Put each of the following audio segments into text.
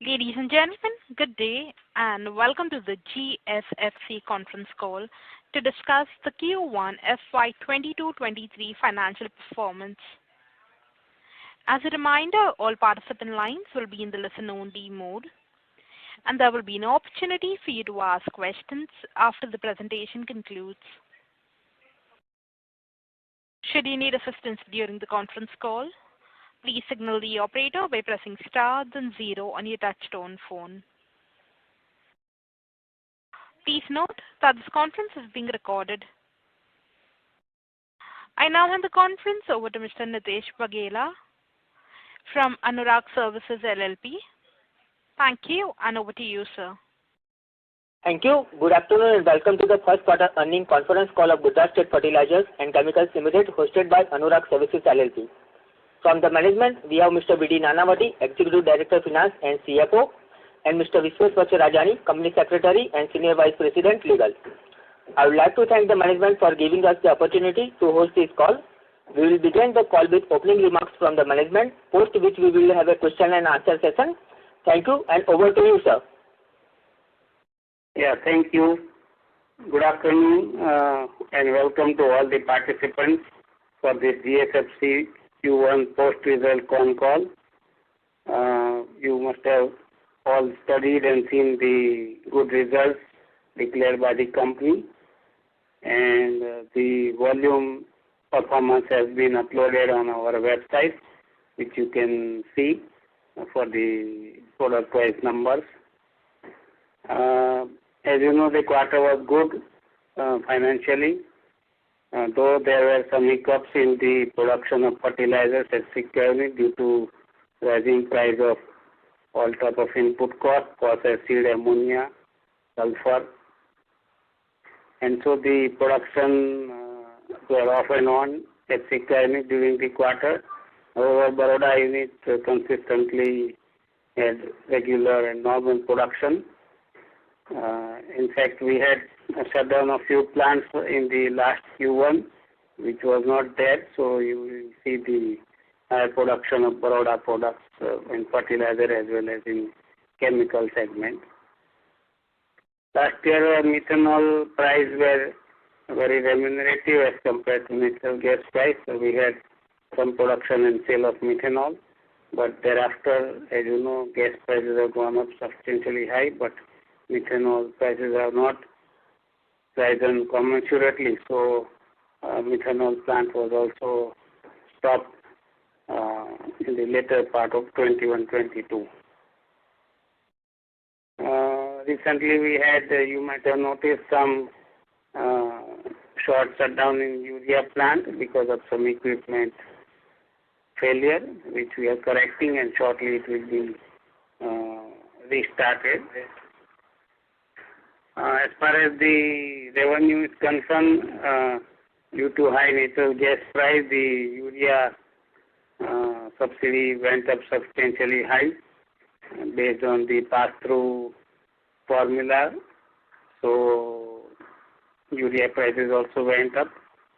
Ladies and gentlemen, good day and welcome to the GSFC conference call to discuss the Q1 FY22-23 financial performance. As a reminder, all participant lines will be in the listen-only mode, and there will be no opportunity for you to ask questions after the presentation concludes. Should you need assistance during the conference call, please signal the operator by pressing star then 0 on your touchtone phone. Please note that this conference is being recorded. I now hand the conference over to Mr. Nitesh Bagela from Anurag Services LLP. Thank you, and over to you, sir. Thank you. Good afternoon and welcome to the first quarter earnings conference call of Gujarat Fertilizers and Chemicals Limited, hosted by Anurag Services LLP. From the management, we have Mr. B.D. Nanavati, Executive Director Finance and CFO, and Mr. Vishweswaran Rajani, Company Secretary and Senior Vice President Legal. I would like to thank the management for giving us the opportunity to host this call. We will begin the call with opening remarks from the management, post which we will have a question and answer session. Thank you, and over to you, sir. Yeah, thank you. Good afternoon and welcome to all the participants for the GSFC Q1 post-result con call. You must have all studied and seen the good results declared by the company, and the volume performance has been uploaded on our website, which you can see for the product-wise numbers. As you know, the quarter was good financially. Though there were some hiccups in the production of fertilizers at SEBI due to rising price of all type of input cost, phosphate, ammonia, sulfur, and so the production were off and on at SEBI during the quarter. However, Baroda unit consistently had regular and normal production. In fact, we had a shutdown of few plants in the last Q1, which was not there, so you will see the higher production of Baroda products in fertilizer as well as in chemical segment. Last year, methanol price were very remunerative as compared to natural gas price, so we had some production and sale of methanol, but thereafter, as you know, gas prices have gone up substantially high, but methanol prices have not risen commensurately, so methanol plant was also stopped in the later part of 21-22. Recently we had, you might have noticed, some short shutdown in urea plant because of some equipment failure, which we are correcting, and shortly it will be restarted. As far as the revenue is concerned, due to high natural gas price, the urea subsidy went up substantially high based on the pass-through formula. So urea prices also went up.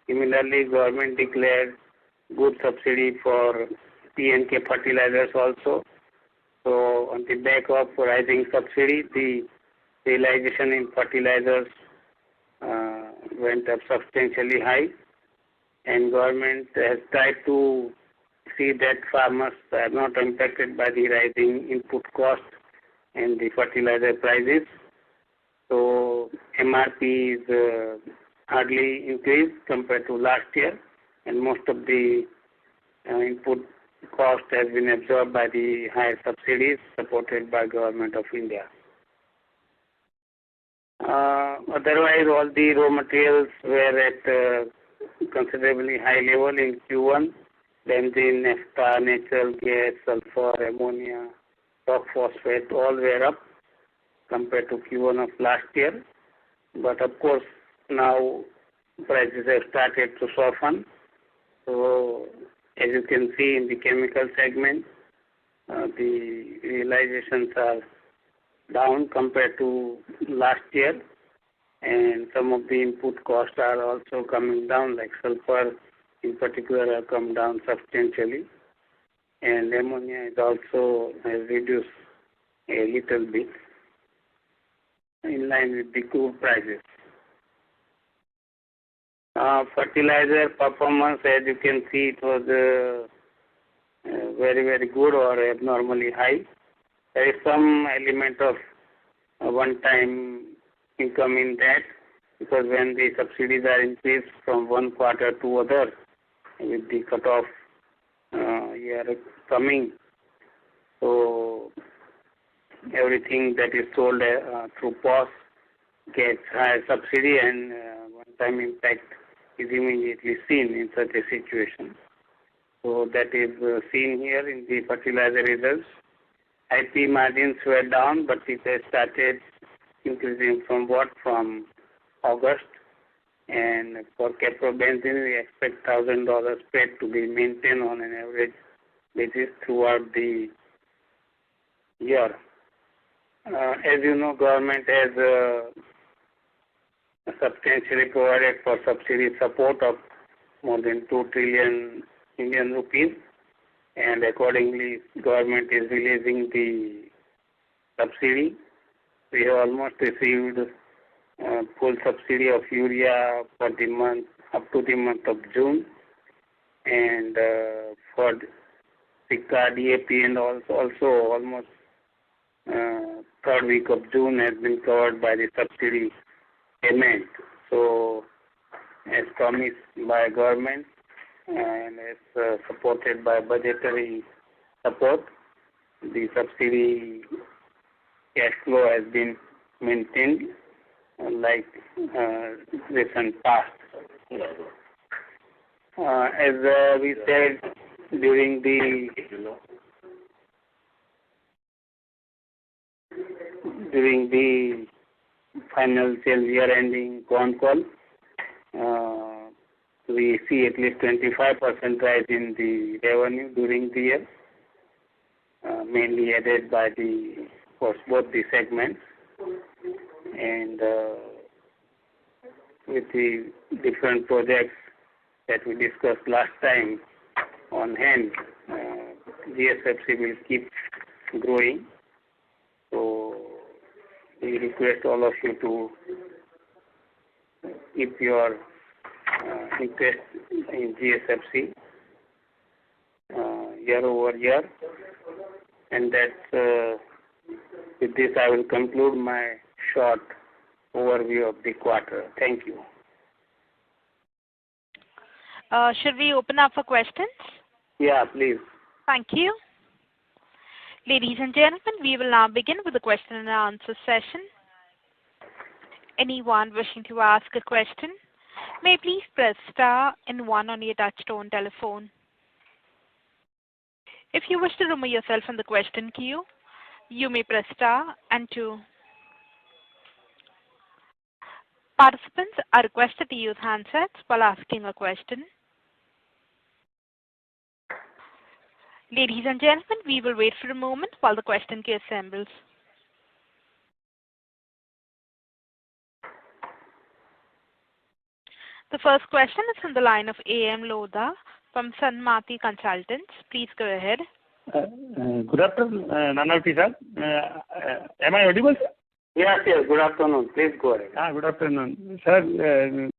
Similarly, government declared good subsidy for P&K fertilizers also. So on the back of rising subsidy, the realization in fertilizers went up substantially high, and government has tried to see that farmers are not impacted by the rising input cost and the fertilizer prices. So MRP is hardly increased compared to last year, and most of the input cost has been absorbed by the higher subsidies supported by Government of India. Otherwise, all the raw materials were at considerably high level in Q1. Benzene, naphtha, natural gas, sulfur, ammonia, rock phosphate, all were up compared to Q1 of last year. But of course, now prices have started to soften. So, as you can see in the chemical segment, the realizations are down compared to last year, and some of the input costs are also coming down, like sulfur in particular have come down substantially, and ammonia is also has reduced a little bit in line with the crude prices. Fertilizer performance, as you can see, it was very, very good or abnormally high. There is some element of one-time income in that, because when the subsidies are increased from one quarter to other, with the cut-off year coming, so everything that is sold through POS gets higher subsidy, and one-time impact is immediately seen in such a situation. So that is seen here in the fertilizer results. IP margins were down, but it has started increasing from August. And for caprobenzene, we expect $1,000 spread to be maintained on an average basis throughout the year. As you know, government has substantially provided for subsidy support of more than 2 trillion Indian rupees, and accordingly, government is releasing the subsidy. We have almost received full subsidy of urea for the month up to the month of June, and for Sika, DAP, and also almost third week of June has been covered by the subsidy payment. So, as promised by government and as supported by budgetary support, the subsidy cash flow has been maintained like recent past. As we said during the financial year ending con call, we see at least 25% rise in the revenue during the year, mainly added by both the segments, and with the different projects that we discussed last time on hand, GSFC will keep growing. So we request all of you to keep your interest in GSFC year over year, and that's with this I will conclude my short overview of the quarter. Thank you. Should we open up for questions? Yeah, please. Thank you. Ladies and gentlemen, we will now begin with the question and answer session. Anyone wishing to ask a question may please press star and 1 on your touchtone telephone. If you wish to remove yourself from the question queue, you may press star and 2. Participants are requested to use handsets while asking a question. Ladies and gentlemen, we will wait for a moment while the question queue assembles. The first question is from the line of A.M. Lodha from Sanmati Consultants. Please go ahead. Good afternoon, Nanavati sir. Am I audible, sir? Yes, good afternoon. Please go ahead. Good afternoon. Sir,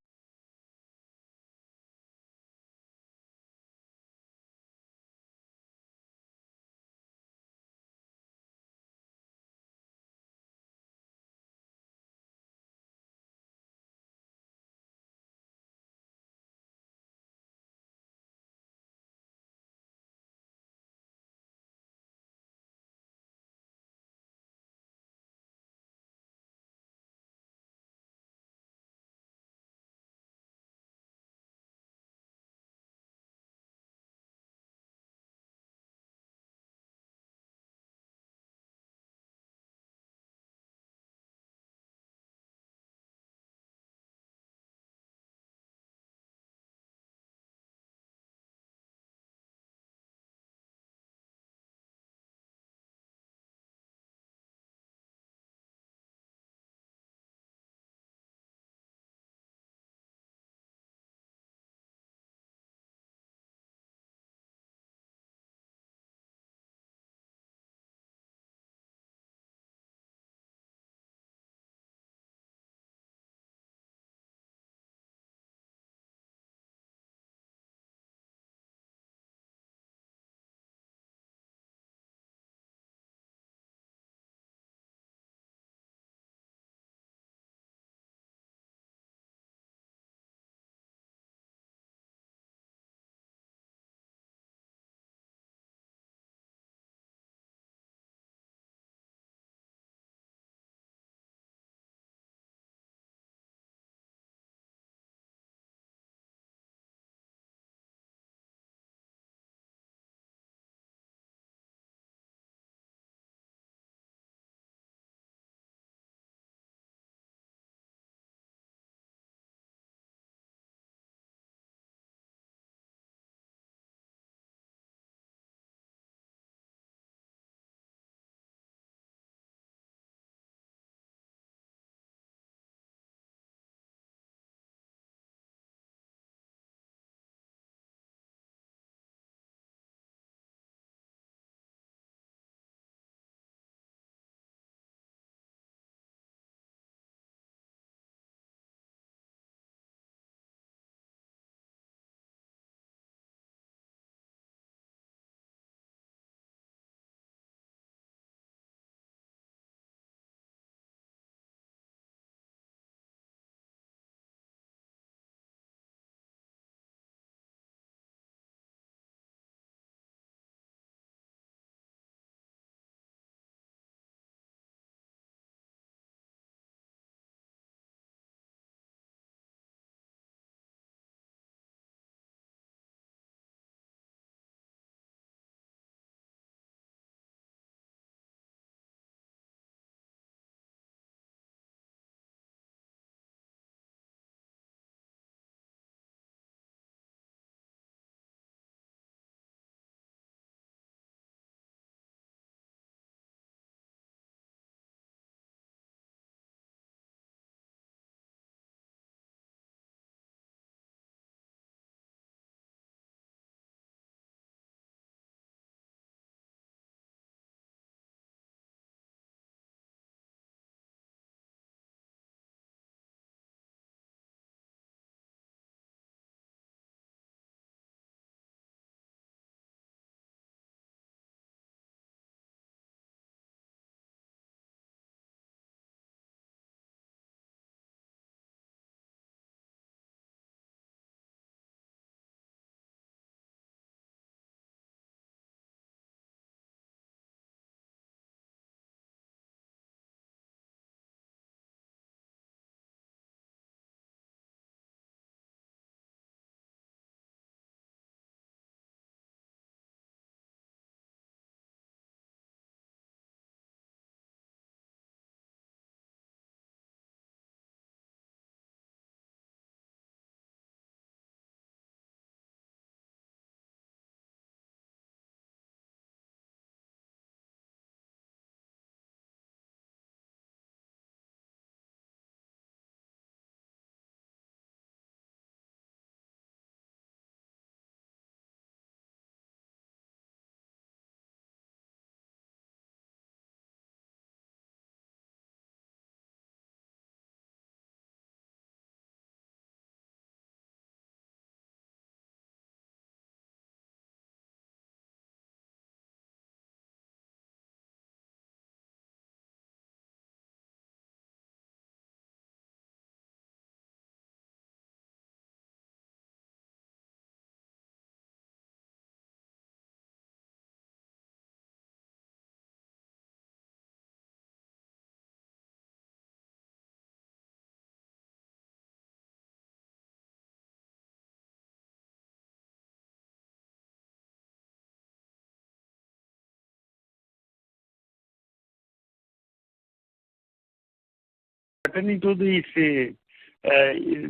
pertaining to this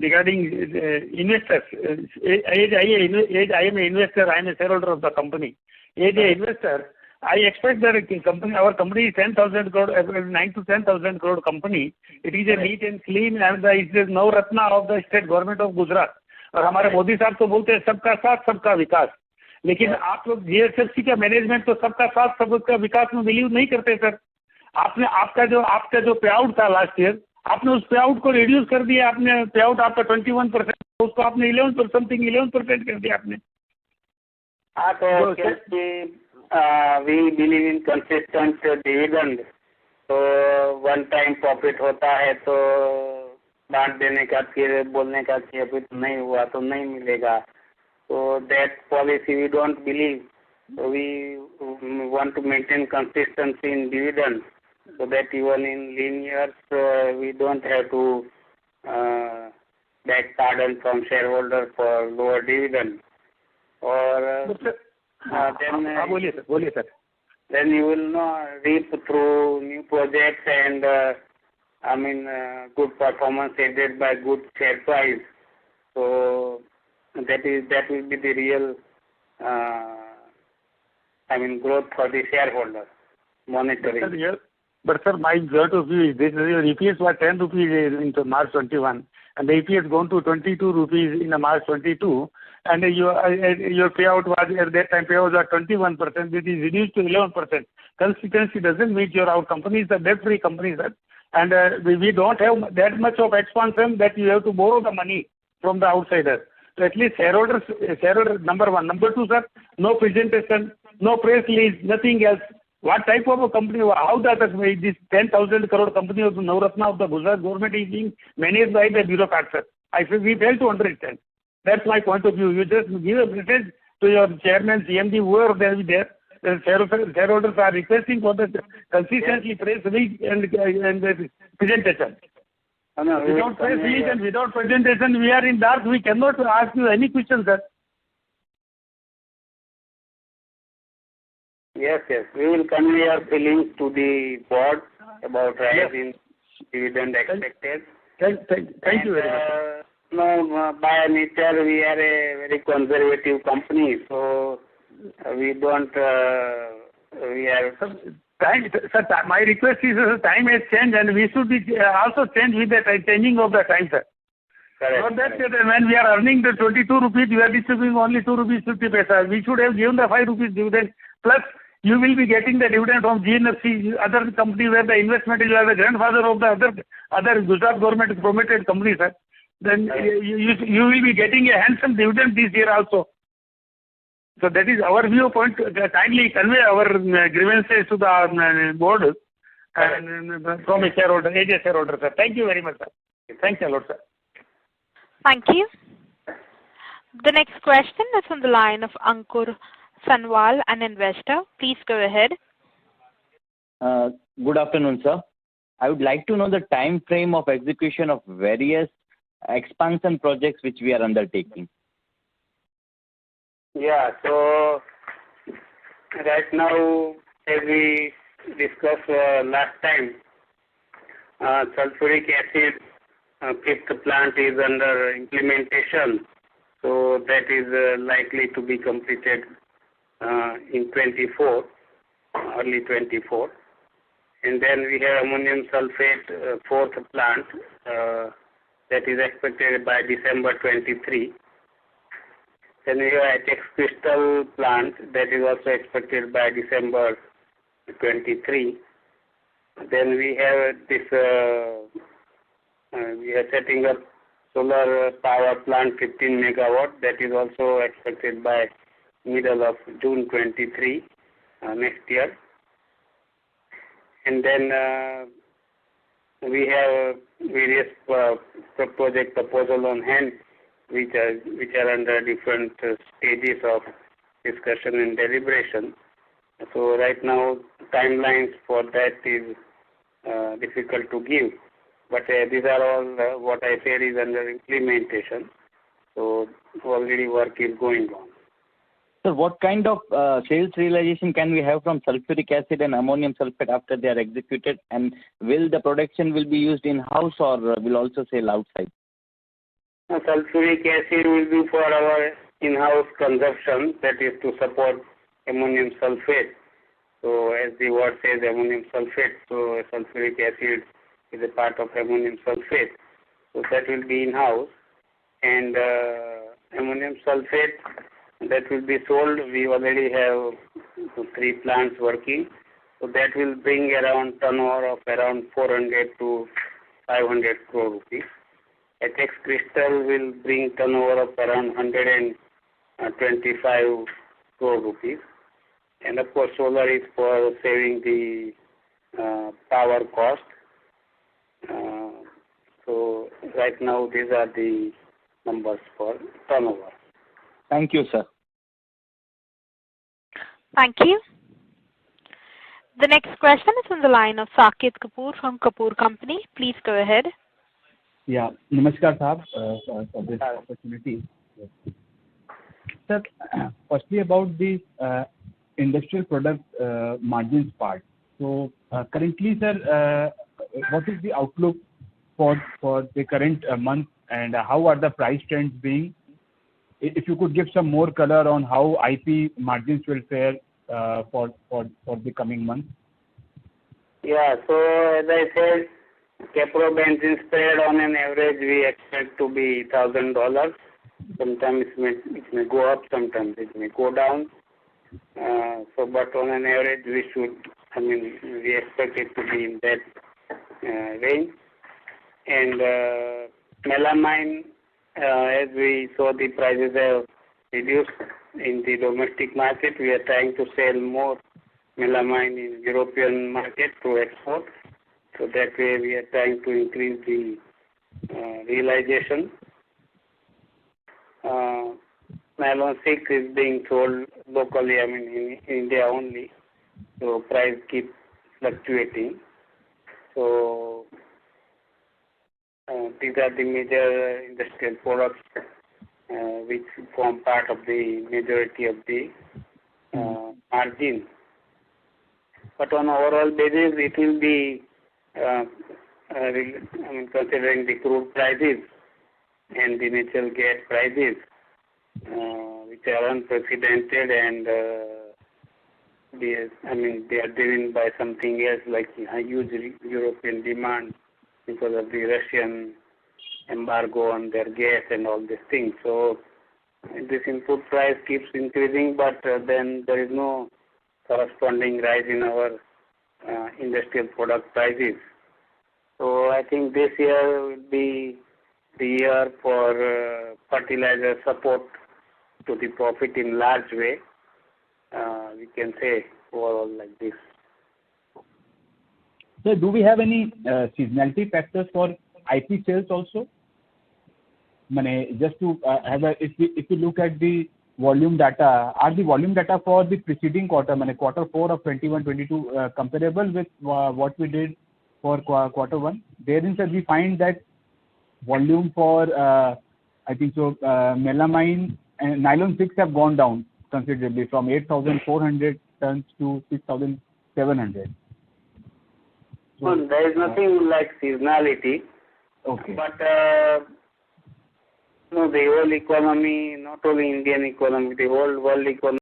regarding investors. As I am an investor, I am a shareholder of the company. As an investor, I expect that our company is 10,000 crore, 9 to 10,000 crore company. It is a neat and clean, and it is Navratna of the state government of Gujarat. और हमारे मोदी साहब तो बोलते हैं सबका साथ सबका विकास, लेकिन आप लोग जीएसएफसी का मैनेजमेंट तो सबका साथ सबका विकास में बिलीव नहीं करते सर. आपने आपका जो पे आउट था लास्ट ईयर, आपने उस पे आउट को रिड्यूस कर दिया. आपने पे आउट आपका 21%, उसको आपने 11% कर दिया आपने. हाँ, तो क्योंकि we believe in consistent dividend, तो वन टाइम प्रॉफिट होता है तो बांट देने का, फिर बोलने का कि अभी तो नहीं हुआ तो नहीं मिलेगा. तो that policy we don't believe. So we want to maintain consistency in dividend, so that even in lean years we don't have to beg pardon from shareholder for lower dividend. Or बोलिए sir. Then you will reap through new projects and good performance aided by good share price. So that will be the real growth for the shareholder, monetary. But sir, my point of view is this: your EPS was 10 rupees in March 21, and the EPS gone to 22 rupees in March 22, and your payout was at that time payout was 21%, which is reduced to 11%. Consequently, doesn't meet your our company is a debt-free company, sir, and we don't have that much of expansion that you have to borrow the money from the outsiders. So at least shareholder number one. Number two, sir, no presentation, no press release, nothing else. What type of a company, how that this 10,000 crore company of the Navratna of the Gujarat government is being managed by the bureaucrats, sir? We fail to understand. That's my point of view. You just give a message to your chairman, CMD, whoever they will be there. The shareholders are requesting for the consistently press release and presentation. Without press release and without presentation, we are in dark. We cannot ask you any questions, sir. Yes. We will convey our feelings to the board about rise in dividend expected. Thank you very much. By nature, we are a very conservative company, so we don't. We are. Sir, my request is time has changed, and we should be also change with the changing of the time, sir. Correct. Not that when we are earning the 22 rupees, we are distributing only 2 rupees 50 paisa. We should have given the 5 rupees dividend. Plus, you will be getting the dividend from GNFC, other company where the investment is, you are the grandfather of the other Gujarat government promoted companies, sir. Then you will be getting a handsome dividend this year also. So that is our viewpoint. Kindly convey our grievances to the board and from a shareholder, as a shareholder, sir. Thank you very much, sir. Thanks a lot, sir. Thank you. The next question is on the line of Ankur Sanwal, an investor. Please go ahead. Good afternoon, sir. I would like to know the time frame of execution of various expansion projects which we are undertaking. Yeah, so right now, as we discussed last time, sulfuric acid fifth plant is under implementation, so that is likely to be completed in 24, early 24. And then we have ammonium sulfate fourth plant that is expected by December 23. Then we have HX crystal plant that is also expected by December 23. Then we have this, we are setting up solar power plant 15 megawatt that is also expected by middle of June 23 next year. And then we have various project proposal on hand which are under different stages of discussion and deliberation. So right now timelines for that is difficult to give, but these are all what I said is under implementation. So already work is going on. So what kind of sales realization can we have from sulfuric acid and ammonium sulfate after they are executed? And will the production will be used in-house or will also sell outside? Sulfuric acid will be for our in-house consumption, that is to support ammonium sulfate. So as the word says, ammonium sulfate, so sulfuric acid is a part of ammonium sulfate. So that will be in-house. And ammonium sulfate, that will be sold. We already have 3 plants working. So that will bring around turnover of around 400 to 500 crore rupees. HX Crystal will bring turnover of around 125 crore rupees. And of course, solar is for saving the power cost. So right now, these are the numbers for turnover. Thank you, sir. Thank you. The next question is on the line of Saket Kapoor from Kapoor Company. Please go ahead. Yeah, Namaskar, Saab, for this opportunity. Sir, firstly about the industrial product margins part. So currently, sir, what is the outlook for the current month and how are the price trends being? If you could give some more color on how IP margins will fare for the coming month. Yeah, so as I said, Capro benzene spread on an average we expect to be $1,000. Sometimes it may go up, sometimes it may go down. But on an average we expect it to be in that range. And melamine, as we saw the prices have reduced in the domestic market, we are trying to sell more melamine in European market to export. So that way we are trying to increase the realization. Nylon 6 is being sold locally, in India only. So price keeps fluctuating. So these are the major industrial products which form part of the majority of the margin. But on overall basis, it will be considering the crude prices and the natural gas prices, which are unprecedented and they are driven by something else like a huge European demand because of the Russian embargo on their gas and all these things. So this input price keeps increasing, but then there is no corresponding rise in our industrial product prices. So I think this year will be the year for fertilizer support to the profit in large way. We can say overall like this. So do we have any seasonality factors for IP sales also? Just to if we look at the volume data, are the volume data for the preceding quarter, quarter 4 of 21-22 comparable with what we did for quarter 1? Therein, sir, we find that volume for melamine and nylon 6 have gone down considerably from 8,400 tons to 6,700. So, there is nothing like seasonality. Okay. But the whole economy, not only Indian economy, the whole world economy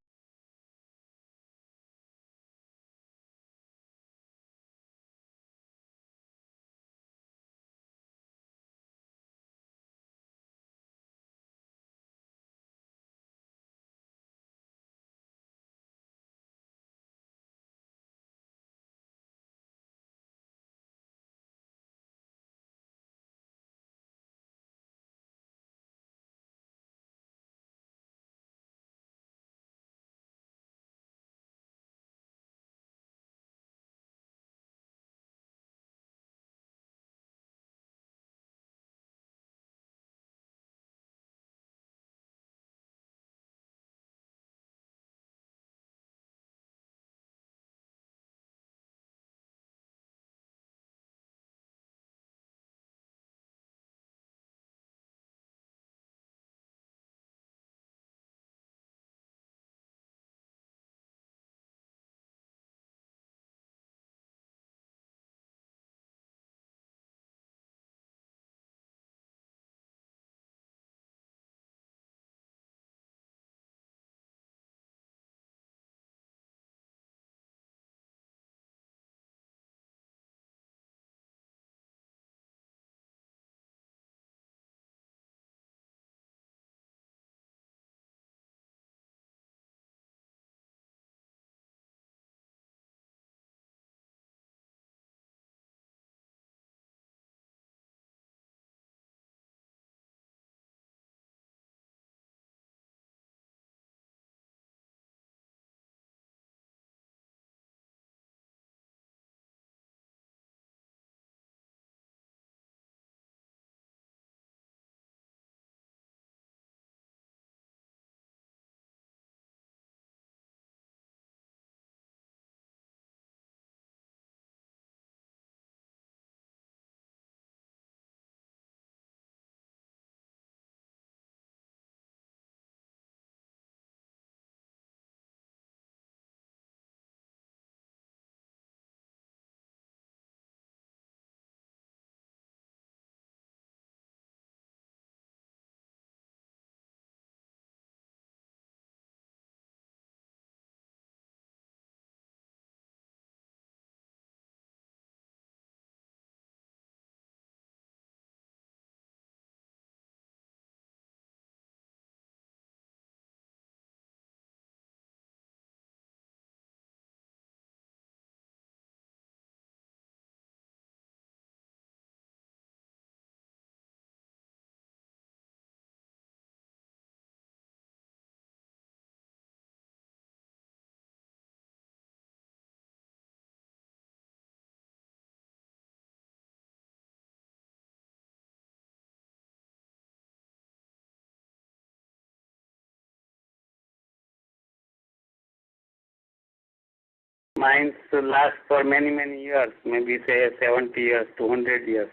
mines last for many, many years, maybe say 70 years, 200 years.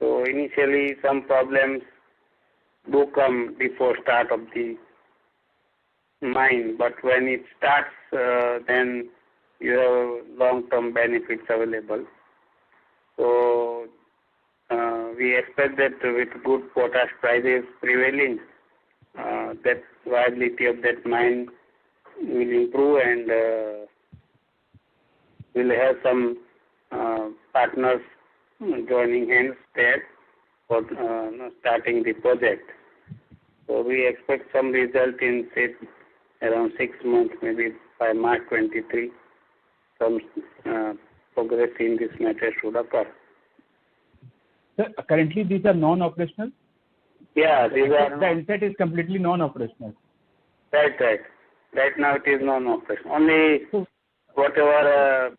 So initially some problems do come before start of the mine, but when it starts, then you have long-term benefits available. So we expect that with good potash prices prevailing, that viability of that mine will improve, and we'll have some partners joining hands there for starting the project. So we expect some result in, say, around 6 months, maybe by March 23, some progress in this matter should occur. Sir, currently these are non-operational? Yeah, these are. The inset is completely non-operational. Right. Right now it is non-operational. Only whatever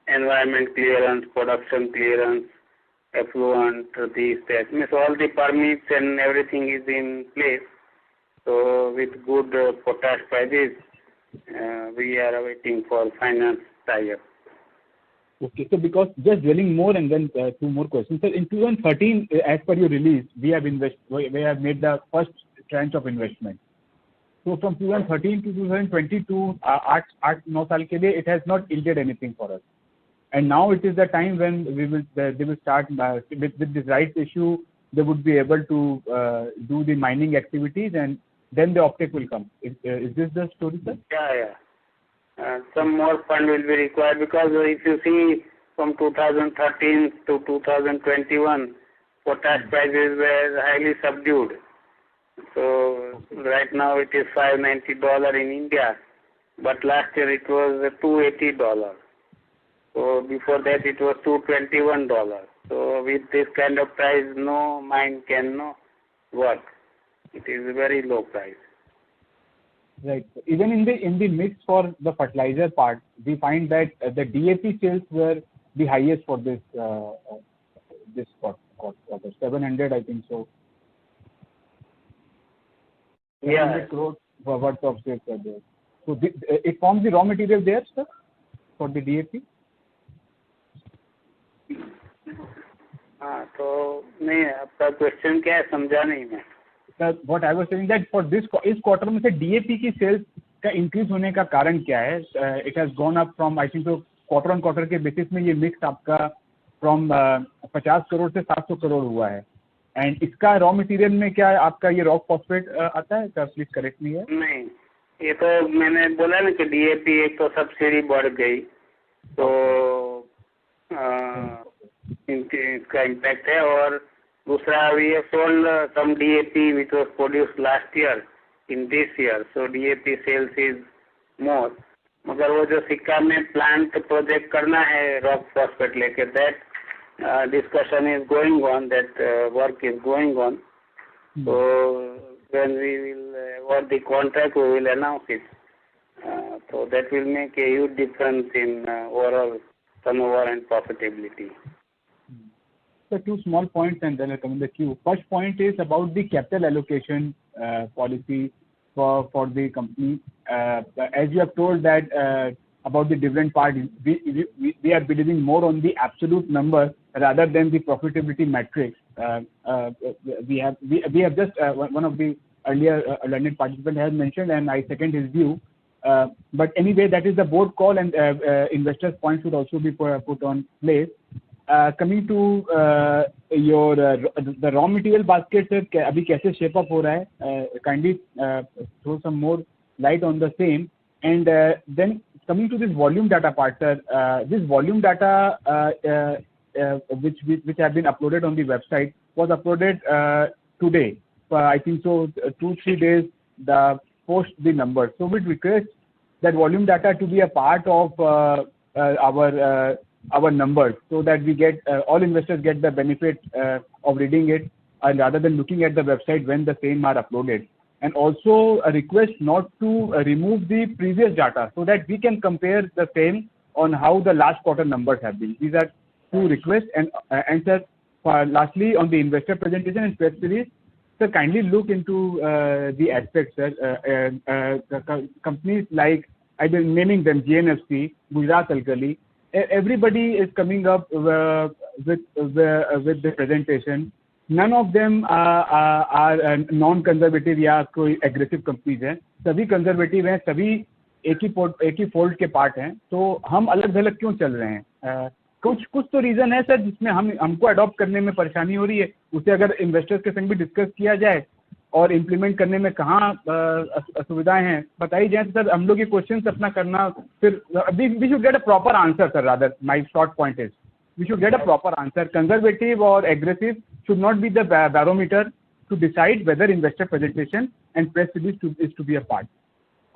environment clearance, production clearance, effluent, these that means all the permits and everything is in place. So with good potash prices, we are awaiting for finance tie-up. Okay, so because just dwelling more and then two more questions. So in 2013, as per your release, we have made the first tranche of investment. So from 2013 to 2022, 8-9 साल के लिए, it has not yielded anything for us. And now it is the time when they will start with this rights issue. They would be able to do the mining activities, and then the offtake will come. Is this the story, sir? Yeah. Some more fund will be required, because if you see from 2013 to 2021, potash prices were highly subdued. So right now it is $590 in India, but last year it was $280. So before that it was $221. So with this kind of price, no mine can work. It is a very low price. Right. Even in the mix for the fertilizer part, we find that the DAP sales were the highest for this quarter, 700, I think so. 700 crores worth of sales are there. So it forms the raw material there, sir, for the DAP. हाँ, तो नहीं, आपका question क्या है, समझा नहीं मैं. What I was saying that for this इस क्वार्टर में से DAP की सेल्स का इंक्रीज होने का कारण क्या है? It has gone up from, I think so, quarter on quarter के बेसिस में ये मिक्स आपका फ्रॉम 50 करोड़ से 700 करोड़ हुआ है. एंड इसका रॉ मटेरियल में क्या आपका ये रॉक फॉस्फेट आता है? सर प्लीज करेक्ट मी है. नहीं, ये तो मैंने बोला ना कि DAP एक तो सब्सिडी बढ़ गई, तो इसका इम्पैक्ट है. और दूसरा, we have sold some DAP which was produced last year in this year, so DAP sales is more. मगर वो जो सिक्का में प्लांट प्रोजेक्ट करना है रॉक फॉस्फेट लेके, that discussion is going on, that work is going on. So when we will award the contract, we will announce it. So that will make a huge difference in overall turnover and profitability. So two small points and then I'll come in the queue. First point is about the capital allocation policy for the company. As you have told that about the dividend part, we are believing more on the absolute number rather than the profitability metrics. We have just one of the earlier learned participant has mentioned, and I second his view. But anyway, that is the board call, and investors' points should also be put on place. Coming to the raw material basket, sir, अभी कैसे shape up हो रहा है? Kindly throw some more light on the same. And then coming to this volume data part, sir, this volume data which have been uploaded on the website was uploaded today. I think so 2-3 days post the numbers. So we'd request that volume data to be a part of our numbers, so that we get all investors get the benefit of reading it, rather than looking at the website when the same are uploaded. And also a request not to remove the previous data, so that we can compare the same on how the last quarter numbers have been. These are two requests. And sir, lastly, on the investor presentation and press release, sir, kindly look into the aspects, sir. Companies like I've been naming them: GNFC, Gujarat Alkali. Everybody is coming up with the presentation. None of them are non-conservative या कोई aggressive companies हैं. सभी conservative हैं, सभी एक ही fold के part हैं. तो हम अलग-अलग क्यों चल रहे हैं? कुछ तो रीजन है सर जिसमें हमको अडॉप्ट करने में परेशानी हो रही है. उसे अगर इन्वेस्टर्स के संग भी डिस्कस किया जाए और इम्प्लीमेंट करने में कहाँ असुविधाएं हैं बताई जाए तो सर हम लोग ये क्वेश्चंस अपना करना फिर we should get a proper answer sir. Rather my short point is we should get a proper answer. Conservative और aggressive should not be the barometer to decide whether investor presentation and press release is to be a part.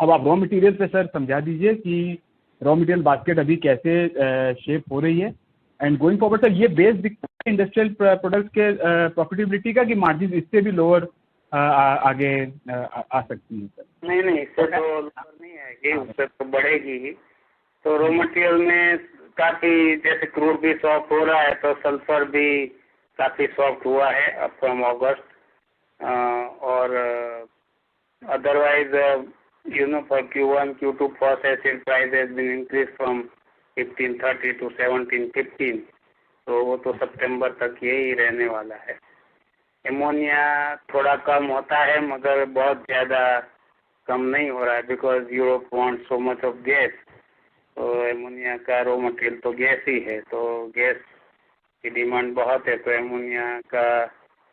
अब आप raw material पे sir समझा दीजिए कि raw material basket अभी कैसे shape हो रही है एंड गोइंग फॉरवर्ड सर ये बेस दिखता है इंडस्ट्रियल प्रोडक्ट्स के प्रॉफिटेबिलिटी का कि मार्जिन इससे भी लोअर आगे आ सकती है सर. नहीं इससे तो लोअर नहीं आएगी, उससे तो बढ़ेगी ही. तो रॉ मटेरियल में काफी जैसे क्रूड भी सॉफ्ट हो रहा है तो सल्फर भी काफी सॉफ्ट हुआ है अब फ्रॉम अगस्त. और otherwise for Q1, Q2 phosphate price has been increased from 1530 to 1715. तो वो तो सितंबर तक यही रहने वाला है. एमोनिया थोड़ा कम होता है मगर बहुत ज़्यादा कम नहीं हो रहा है because Europe want so much of gas. तो एमोनिया का रॉ मटेरियल तो गैस ही है तो गैस की डिमांड बहुत है तो एमोनिया का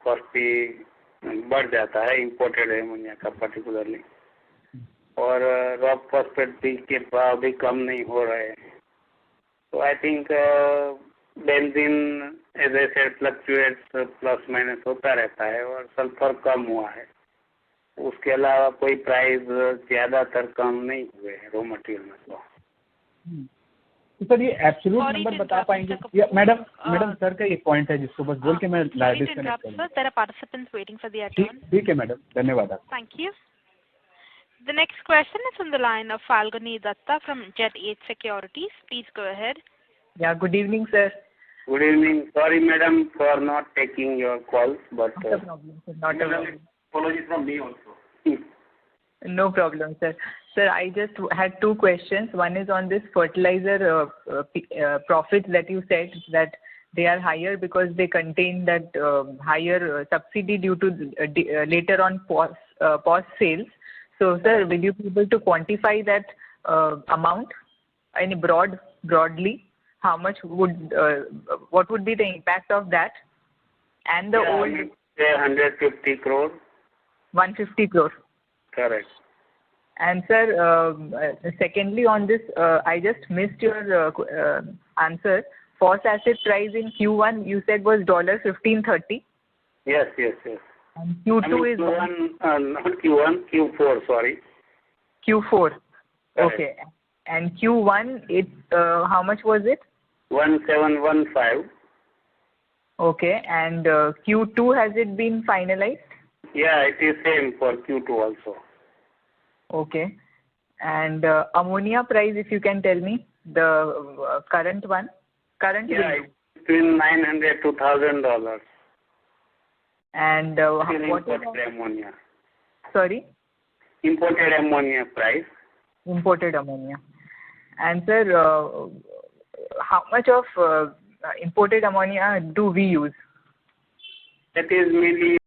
कॉस्ट भी बढ़ जाता है इम्पोर्टेड एमोनिया का पर्टिकुलरली. और रॉक फॉस्फेट भी के भाव भी कम नहीं हो रहे हैं. तो I think benzene as I said fluctuates plus minus होता रहता है और सल्फर कम हुआ है. उसके अलावा कोई प्राइस ज़्यादातर कम नहीं हुए हैं रॉ मटेरियल में. तो सर ये एब्सोल्यूट नंबर बता पाएंगे मैडम सर का ये पॉइंट है जिसको बस बोल के मैं डिस्कनेक्ट करूंगा. There are participants waiting for their turn. ठीक है मैडम, धन्यवाद. Thank you. The next question is on the line of Falguni Datta from Jet 8 Securities. Please go ahead. Yeah, good evening, sir. Good evening. Sorry, madam, for not taking your calls, but not a problem, sir. Not a problem. Apologies from me also. No problem, sir. Sir, I just had two questions. One is on this fertilizer profits that you said that they are higher because they contain that higher subsidy due to later on post sales. So, sir, will you be able to quantify that amount? Any broadly, how much would what would be the impact of that? And the old 150 crore. 150 crore. Correct. And sir, secondly, on this, I just missed your answer. Phos acid price in Q1 you said was $15.30. Yes. And Q2 is Q1, not Q1, Q4, sorry. Q4. Correct. Okay. And Q1, how much was it? 1715. Okay. And Q2, has it been finalized? Yeah, it is same for Q2 also. Okay. And ammonia price, if you can tell me, the current one? Yeah, between $900 to $1,000. And what is ammonia? Sorry? Imported ammonia price. Imported ammonia. And sir, how much of imported ammonia do we use? That is mainly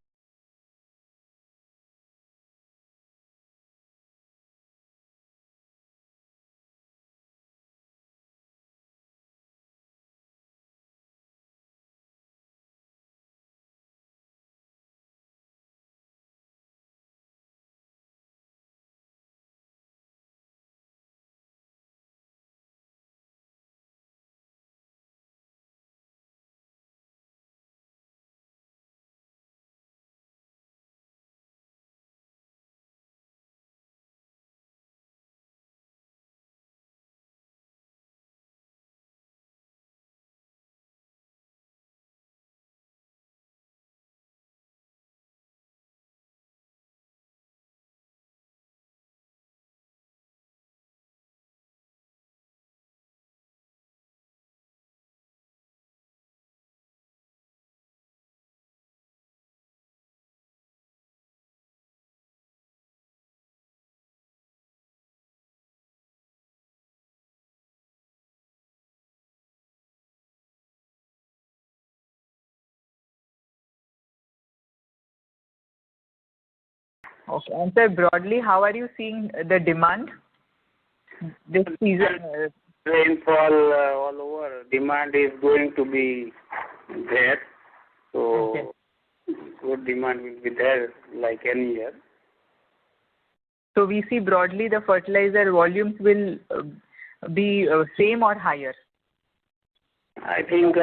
Okay. And sir, broadly, how are you seeing the demand this season? Rainfall all over. Demand is going to be there. So good demand will be there like any year. So we see broadly the fertilizer volumes will be same or higher? I think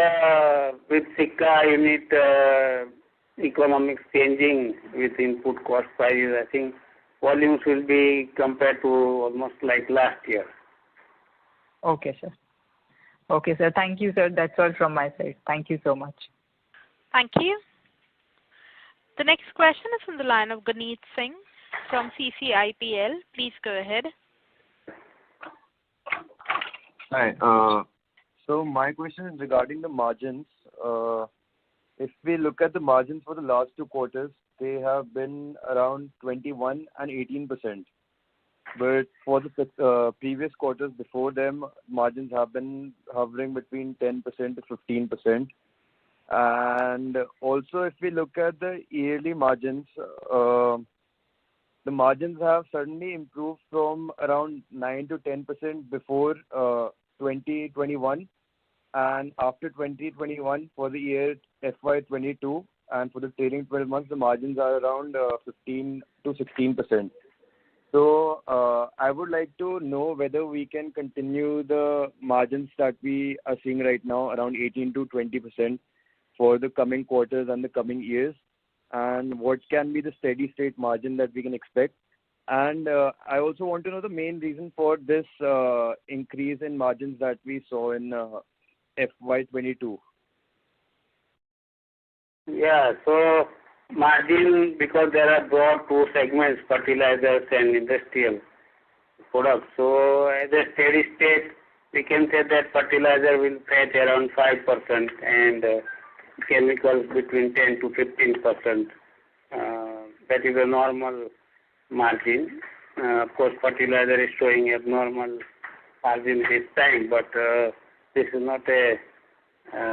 with SICA unit economics changing with input cost prices, I think volumes will be compared to almost like last year. Okay, sir. Okay, sir. Thank you, sir. That's all from my side. Thank you so much. Thank you. The next question is from the line of Ganeet Singh from CCIPL. Please go ahead. Hi. So my question is regarding the margins. If we look at the margins for the last 2 quarters, they have been around 21 and 18%. But for the previous quarters before them, margins have been hovering between 10% to 15%. And also, if we look at the yearly margins, the margins have suddenly improved from around 9 to 10% before 2021, and after 2021 for the year FY22, and for the trailing 12 months, the margins are around 15 to 16%. So I would like to know whether we can continue the margins that we are seeing right now, around 18 to 20%, for the coming quarters and the coming years, and what can be the steady state margin that we can expect. And I also want to know the main reason for this increase in margins that we saw in FY22. Yeah, so margin, because there are broad 2 segments, fertilizers and industrial products. So as a steady state, we can say that fertilizer will fetch around 5% and chemicals between 10 to 15%. That is a normal margin. Of course, fertilizer is showing abnormal margin this time, but this is not a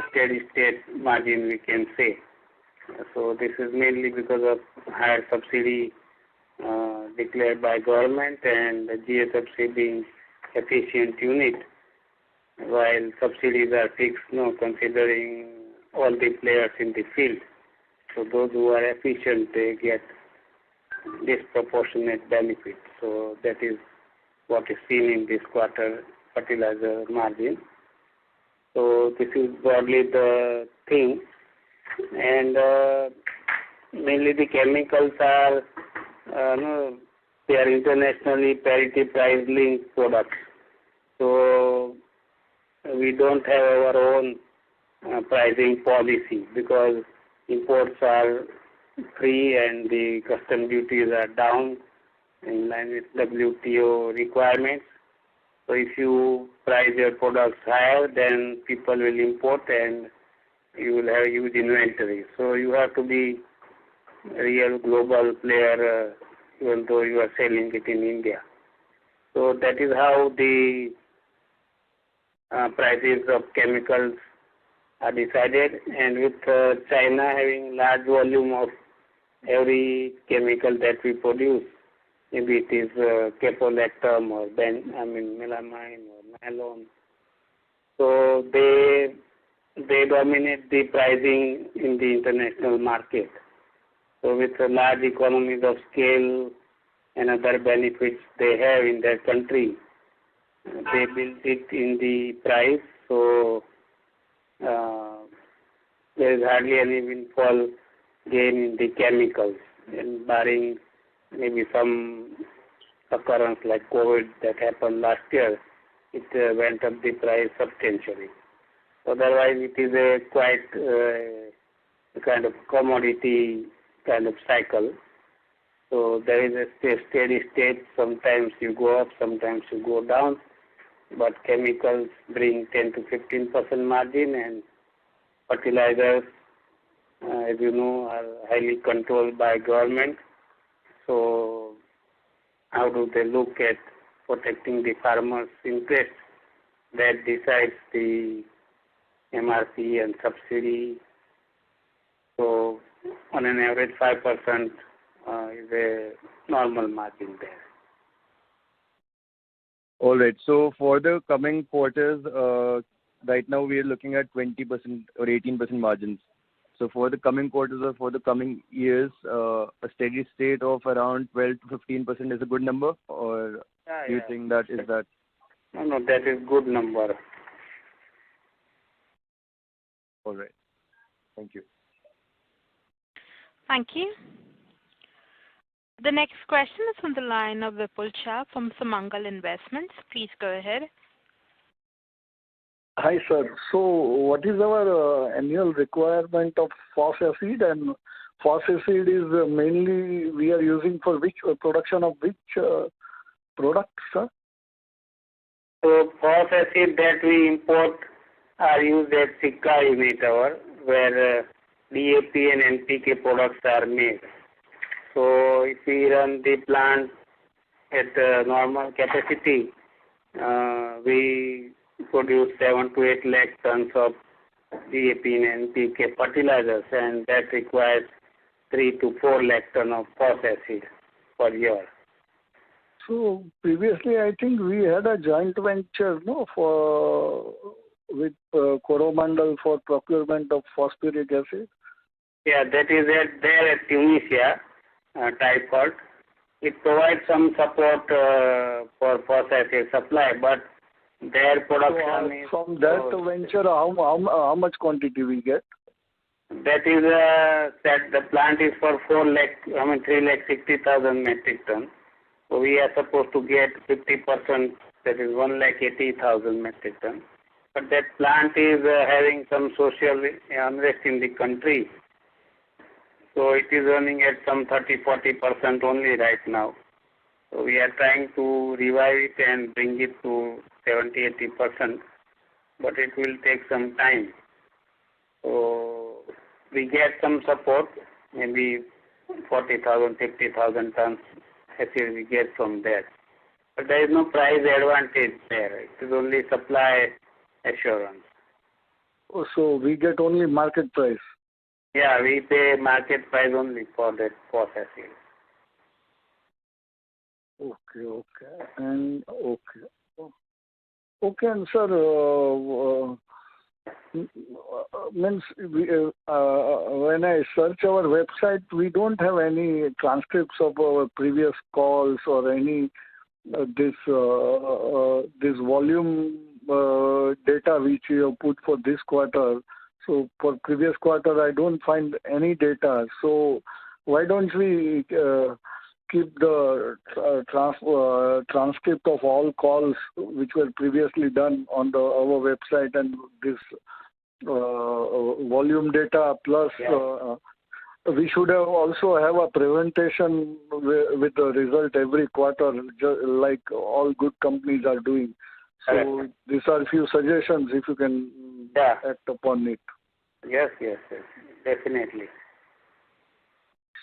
steady state margin, we can say. So this is mainly because of higher subsidy declared by government and the GSFC being efficient unit, while subsidies are fixed, considering all the players in the field. So those who are efficient, they get disproportionate benefit. So that is what is seen in this quarter fertilizer margin. So this is broadly the thing. And mainly the chemicals are, they are internationally parity price linked products. So we don't have our own pricing policy because imports are free and the custom duties are down in line with WTO requirements. So if you price your products higher, then people will import and you will have huge inventory. So you have to be a real global player even though you are selling it in India. So that is how the prices of chemicals are decided, and with China having large volume of every chemical that we produce, maybe it is caprolactam or melamine or nylon. So they dominate the pricing in the international market. So with a large economies of scale and other benefits they have in their country, they build it in the price. So there is hardly any windfall gain in the chemicals, and barring maybe some occurrence like COVID that happened last year, it went up the price substantially. Otherwise, it is a quite a kind of commodity kind of cycle. So there is a steady state. Sometimes you go up, sometimes you go down. But chemicals bring 10 to 15% margin, and fertilizers, as you know, are highly controlled by government. So how do they look at protecting the farmers' interests? That decides the MRP and subsidy. So on an average 5% is a normal margin there. All right. So for the coming quarters, right now we are looking at 20% or 18% margins. So for the coming quarters or for the coming years, a steady state of around 12 to 15% is a good number, or do you think that is that? No, that is good number. All right. Thank you. Thank you. The next question is from the line of Vipul Shah from Sumangal Investments. Please go ahead. Hi, sir. So what is our annual requirement of phosphoric acid? And phosphoric acid is mainly we are using for which production of which product, sir? So phosphoric acid that we import are used at Sikka unit hour, where DAP and NPK products are made. So if we run the plant at normal capacity, we produce 7 to 8 lakh tons of DAP and NPK fertilizers, and that requires 3 to 4 lakh tons of phosphoric acid per year. So previously, I think we had a joint venture, no, with Coromandel for procurement of phosphoric acid. Yeah, that is there at Tunisia, typhoid. It provides some support for phosphoric acid supply, but their production is from that venture, how much quantity we get? That is that the plant is for 3,60,000 metric tons. So we are supposed to get 50%, that is 1,80,000 metric tons. But that plant is having some social unrest in the country. So it is running at some 30-40% only right now. So we are trying to revive it and bring it to 70-80%, but it will take some time. So we get some support, maybe 40,000, 50,000 tons acid we get from there. But there is no price advantage there. It is only supply assurance. Oh, so we get only market price? Yeah, we pay market price only for that phosphoric acid. Okay. And sir, means when I search our website, we don't have any transcripts of our previous calls or any this volume data which you have put for this quarter. So for previous quarter, I don't find any data. So why don't we keep the transcript of all calls which were previously done on our website, and this volume data plus we should have also have a presentation with the result every quarter, like all good companies are doing. So these are few suggestions if you can act upon it. Yes, definitely.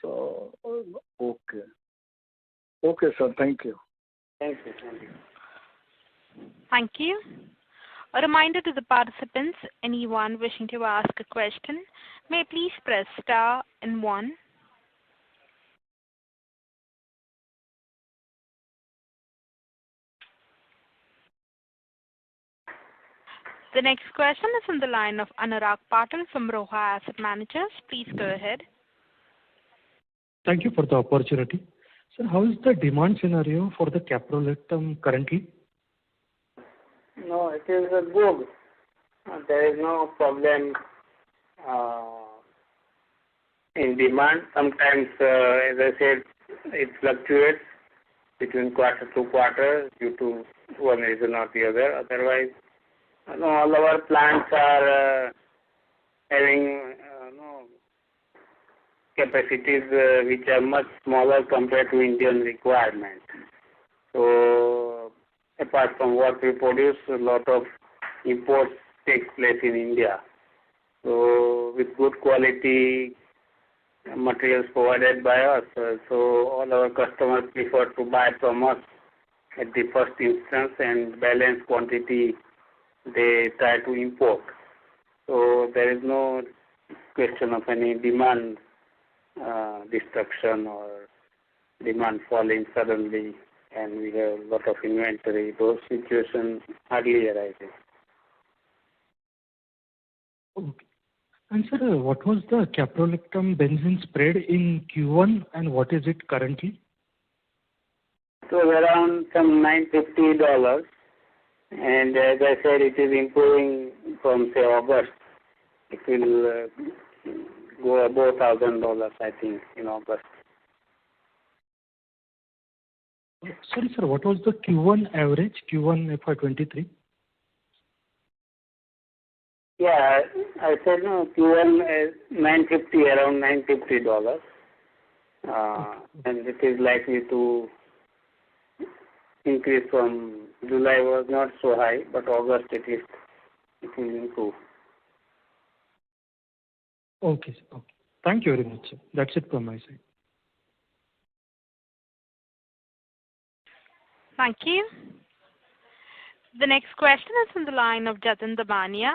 So okay, sir. Thank you. Thank you. Thank you. A reminder to the participants, anyone wishing to ask a question, may please press star and 1. The next question is on the line of Anurag Patil from Roha Asset Managers. Please go ahead. Thank you for the opportunity. Sir, how is the demand scenario for the caprolactam currently? No, it is good. There is no problem in demand. Sometimes, as I said, it fluctuates between quarter to quarter due to one reason or the other. Otherwise, all our plants are having capacities which are much smaller compared to Indian requirement. So apart from what we produce, a lot of imports take place in India. So with good quality materials provided by us, so all our customers prefer to buy from us at the first instance, and balance quantity they try to import. So there is no question of any demand destruction or demand falling suddenly and we have a lot of inventory, those situations hardly arises. Okay. And sir, what was the caprolactam benzene spread in Q1 and what is it currently? So around some $950, and as I said, it is improving from say August. It will go above $1,000, I think, in August. Sorry, sir, what was the Q1 average, Q1 FY23? Yeah, I said no, Q1 is $950, around $950, and it is likely to increase from July was not so high, but August at least it will improve. Okay, sir. Okay. Thank you very much, sir. That's it from my side. Thank you. The next question is from the line of Jatin Dabania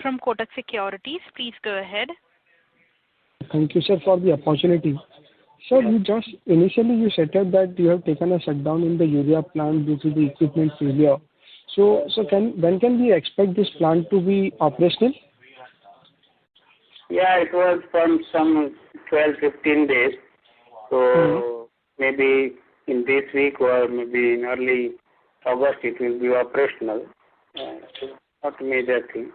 from Kotak Securities. Please go ahead. Thank you, sir, for the opportunity. Sir, initially you stated that you have taken a shutdown in the urea plant due to the equipment failure. So when can we expect this plant to be operational? Yeah, it was from some 12-15 days. So maybe in this week or maybe in early August it will be operational. Not a major thing.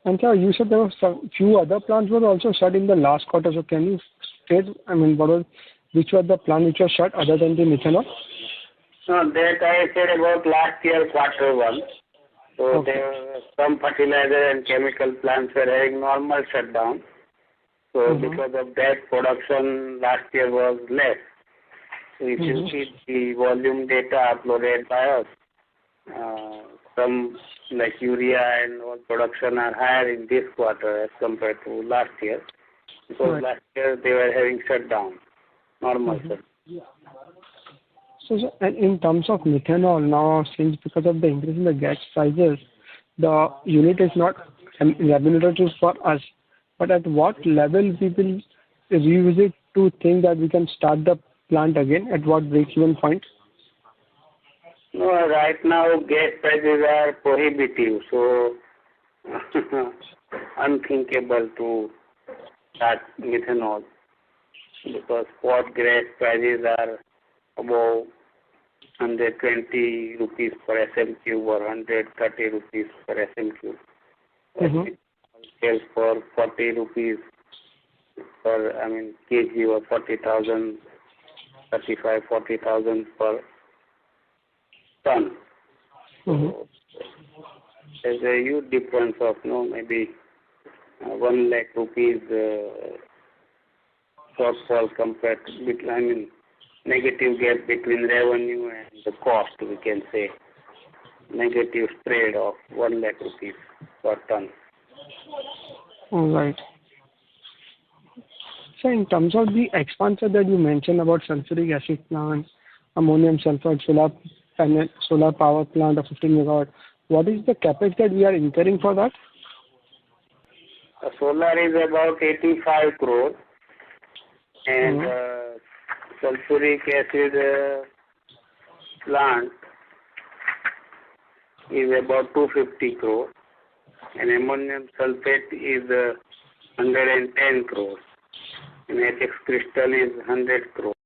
And sir, you said there were some few other plants were also shut in the last quarter. So can you state, which were the plants which were shut other than the methanol? No, that I said about last year Q1. So there were some fertilizer and chemical plants were having normal shutdown. So because of that, production last year was less. So if you see the volume data uploaded by us, some like urea and all production are higher in this quarter as compared to last year. Because last year they were having shutdown, normal shutdown. So, sir, and in terms of methanol, now since because of the increase in the gas prices, the unit is not remunerative for us. But at what level we will revisit to think that we can start the plant again? At what break-even point? No, right now gas prices are prohibitive, so unthinkable to start methanol because spot gas prices are above 120 rupees per SM cube or 130 rupees per SM cube. Sales for 40 rupees per, kg or 40,000, 40,000 per ton. So there's a huge difference of maybe 1 lakh rupees shortfall compared to, negative gap between revenue and the cost, we can say. Negative spread of 1 lakh rupees per ton. All right. So in terms of the expansion that you mentioned about sulfuric acid plant, ammonium sulfate, solar power plant of 15 megawatt, what is the capex that we are incurring for that? Solar is about 85 crores and sulfuric acid plant is about 250 crores and ammonium sulfate is 110 crores and HX crystal is 100 crores.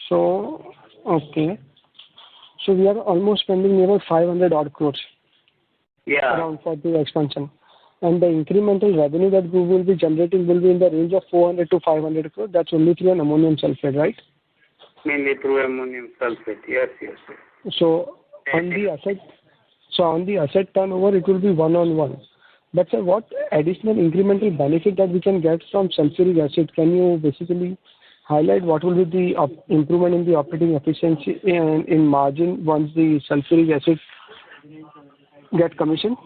So, okay. So we are almost spending about 500 odd crores. Yeah. Around for the expansion. And the incremental revenue that we will be generating will be in the range of 400 to 500 crores. That's only through an ammonium sulfate, right? Mainly through ammonium sulfate. Yes. So on the asset turnover, it will be one-on-one. But sir, what additional incremental benefit that we can get from sulfuric acid? Can you basically highlight what will be the improvement in the operating efficiency and in margin once the sulfuric acid get commissioned?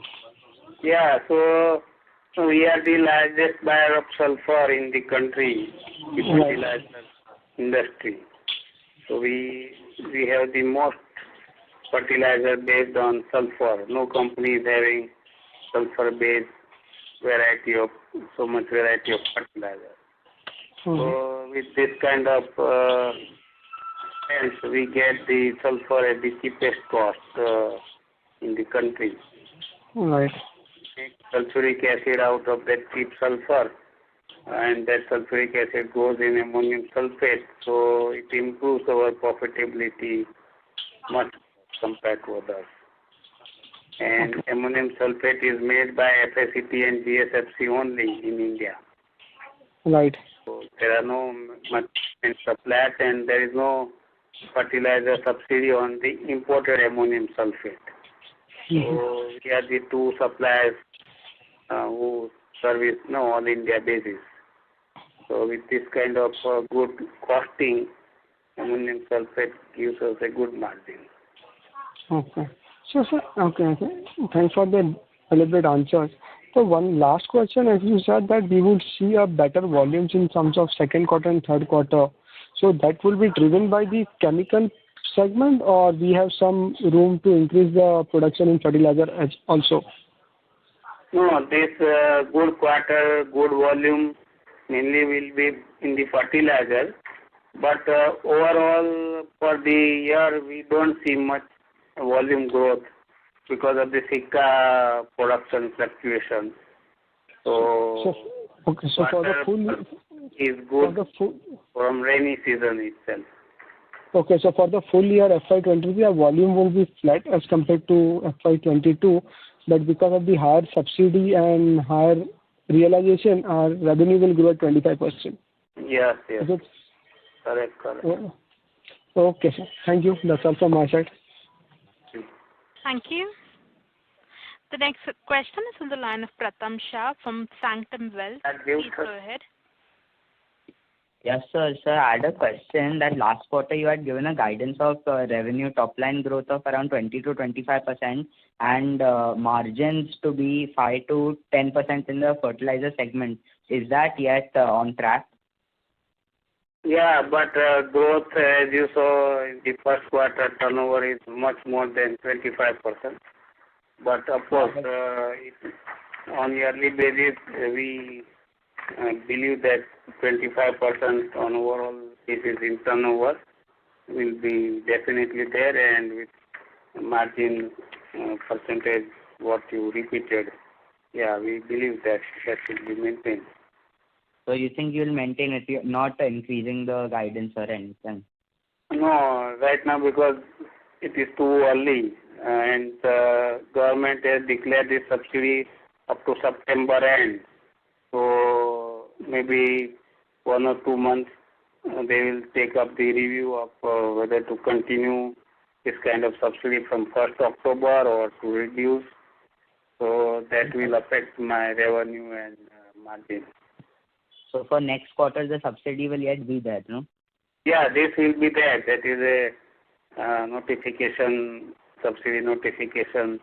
Yeah, so we are the largest buyer of sulfur in the country, the fertilizer industry. So we have the most fertilizer based on sulfur. No company is having sulfur-based so much variety of fertilizer. So with this kind of hence we get the sulfur at the cheapest cost in the country. Right. Make sulfuric acid out of that cheap sulfur, and that sulfuric acid goes in ammonium sulfate, so it improves our profitability much compared to others. And ammonium sulfate is made by FACT and GSFC only in India. Right. So there are no much suppliers, and there is no fertilizer subsidy on the imported ammonium sulfate. So we are the two suppliers who service all India basis. So with this kind of good costing, ammonium sulfate gives us a good margin. Okay. So, sir, okay. Thanks for the elaborate answers. So one last question, as you said that we would see a better volumes in terms of second quarter and third quarter. So that will be driven by the chemical segment, or we have some room to increase the production in fertilizer as also? No, this good quarter, good volume mainly will be in the fertilizer. But overall for the year we don't see much volume growth because of the Sika production fluctuation. So for the full is good from rainy season itself. Okay, so for the full year FY23, our volume will be flat as compared to FY22, but because of the higher subsidy and higher realization, our revenue will grow at 25%. Yes. Is it? Correct. Okay, sir. Thank you. That's all from my side. Thank you. The next question is on the line of Pratham Shah from Sanctum Wealth. Please go ahead. Yes, sir. Sir, I had a question that last quarter you had given a guidance of revenue top line growth of around 20 to 25% and margins to be 5 to 10% in the fertilizer segment. Is that yet on track? Yeah, but growth, as you saw in the first quarter, turnover is much more than 25%. But of course, on yearly basis, we believe that 25% on overall basis in turnover will be definitely there, and with margin percentage what you repeated, yeah, we believe that should be maintained. So you think you will maintain it, you're not increasing the guidance or anything? No, right now because it is too early, and the government has declared this subsidy up to September end. So maybe 1 or 2 months they will take up the review of whether to continue this kind of subsidy from 1st October or to reduce. So that will affect my revenue and margin. So for next quarter the subsidy will yet be there, no? Yeah, this will be there. That is a notification, subsidy notification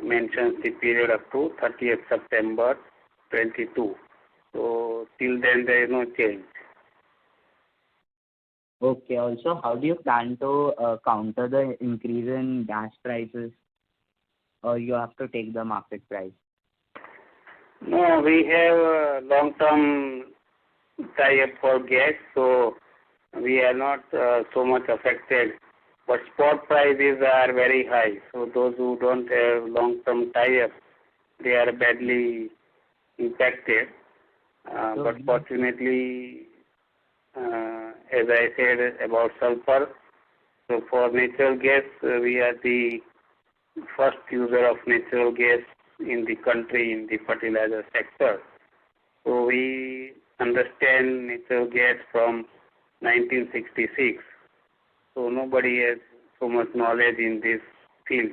mentions the period up to 30th September 22. So till then there is no change. Okay. Also, how do you plan to counter the increase in gas prices, or you have to take the market price? No, we have long-term tie-up for gas, so we are not so much affected. But spot prices are very high, so those who don't have long-term tie-up, they are badly impacted. But fortunately, as I said about sulfur, so for natural gas, we are the first user of natural gas in the country in the fertilizer sector. So we understand natural gas from 1966. So nobody has so much knowledge in this field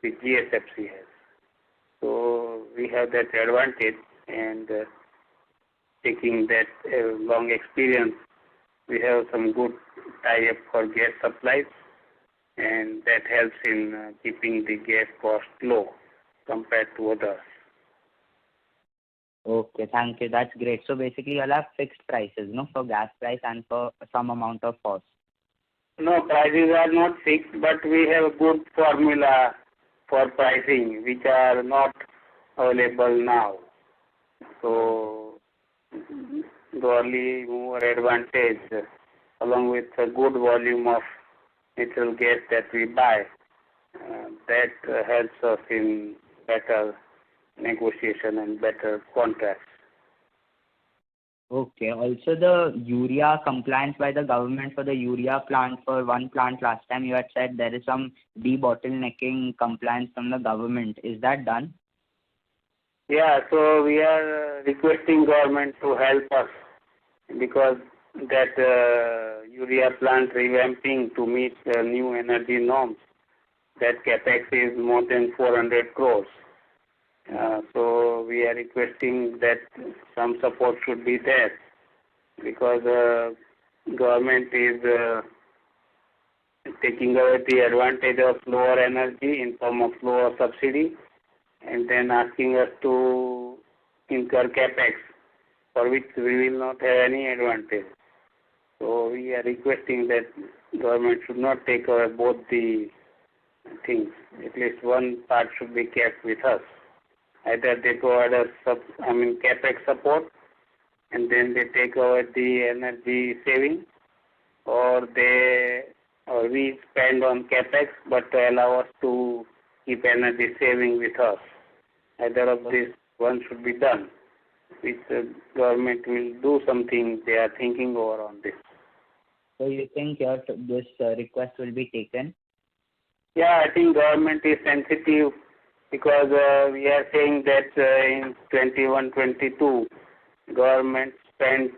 which GSFC has. So we have that advantage, and taking that long experience, we have some good tie-up for gas supplies, and that helps in keeping the gas cost low compared to others. Okay, thank you. That's great. So basically you'll have fixed prices, no, for gas price and for some amount of cost. No, prices are not fixed, but we have a good formula for pricing which are not available now. So the early mover advantage, along with a good volume of natural gas that we buy, that helps us in better negotiation and better contracts. Okay. Also, the urea compliance by the government for the urea plant, for one plant last time you had said there is some debottlenecking compliance from the government. Is that done? Yeah, so we are requesting government to help us because that urea plant revamping to meet new energy norms, that capex is more than 400 crores. So we are requesting that some support should be there because government is taking away the advantage of lower energy in form of lower subsidy and then asking us to incur capex for which we will not have any advantage. So we are requesting that government should not take away both the things. At least one part should be kept with us. Either they provide us capex support and then they take away the energy saving, or we spend on capex but allow us to keep energy saving with us. Either of this one should be done, which government will do something. They are thinking over on this. So you think this request will be taken? Yeah, I think government is sensitive because we are saying that in 21-22, government spent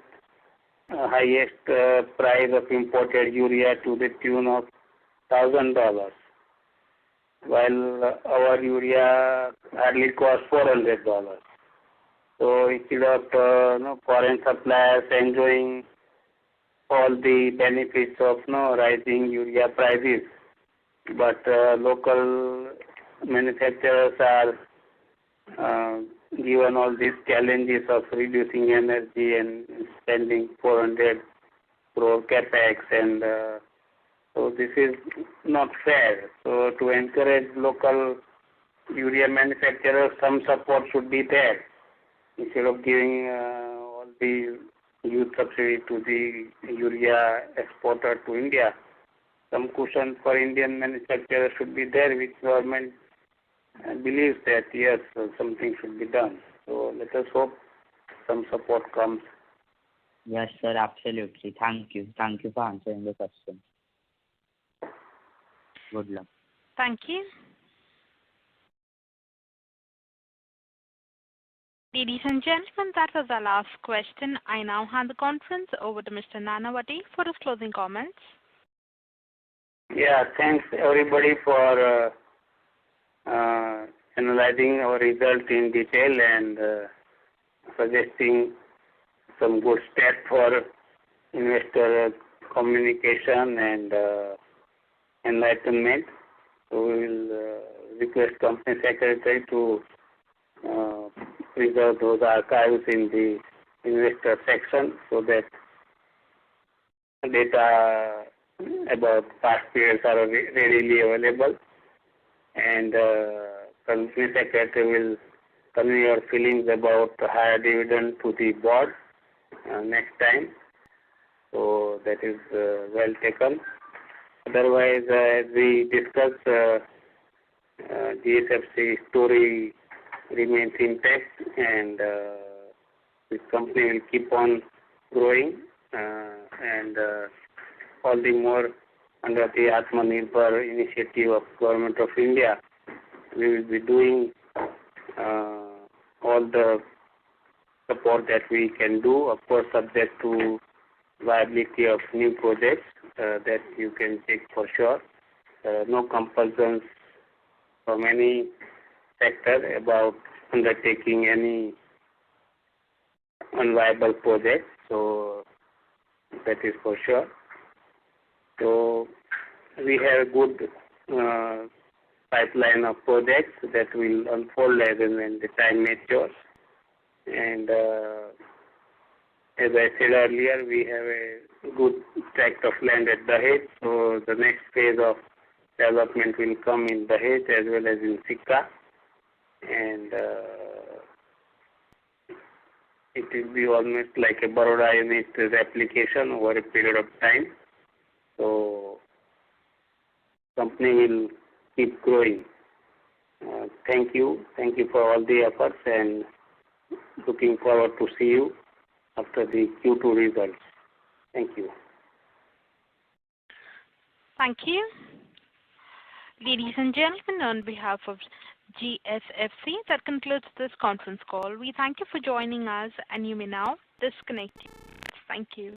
highest price of imported urea to the tune of $1,000, while our urea hardly costs $400. So instead of foreign suppliers enjoying all the benefits of rising urea prices, but local manufacturers are given all these challenges of reducing energy and spending 400 crore capex, and so this is not fair. So to encourage local urea manufacturers, some support should be there instead of giving all the huge subsidy to the urea exporter to India. Some cushion for Indian manufacturers should be there, which government believes that yes, something should be done. So let us hope some support comes. Yes, sir, absolutely. Thank you. Thank you for answering the question. Good luck. Thank you. Ladies and gentlemen, that was our last question. I now hand the conference over to Mr. Nanavati for his closing comments. Yeah, thanks everybody for analyzing our result in detail and suggesting some good steps for investor communication and enlightenment. So we will request company secretary to preserve those archives in the investor section so that data about past periods are readily available, and company secretary will convey your feelings about higher dividend to the board next time. So that is well taken. Otherwise, as we discussed, GSFC story remains intact, and this company will keep on growing, and all the more under the Atmanirbhar initiative of Government of India. We will be doing all the support that we can do, of course subject to viability of new projects that you can take for sure. No compulsions from any sector about undertaking any unviable project, so that is for sure. So we have a good pipeline of projects that will unfold as and when the time matures. And as I said earlier, we have a good tract of land at Dahej, so the next phase of development will come in Dahej as well as in Sikka. And it will be almost like a Baroda unit replication over a period of time. So company will keep growing. Thank you for all the efforts, and looking forward to see you after the Q2 results. Thank you. Thank you. Ladies and gentlemen, on behalf of GSFC, that concludes this conference call. We thank you for joining us, and you may now disconnect. Thank you.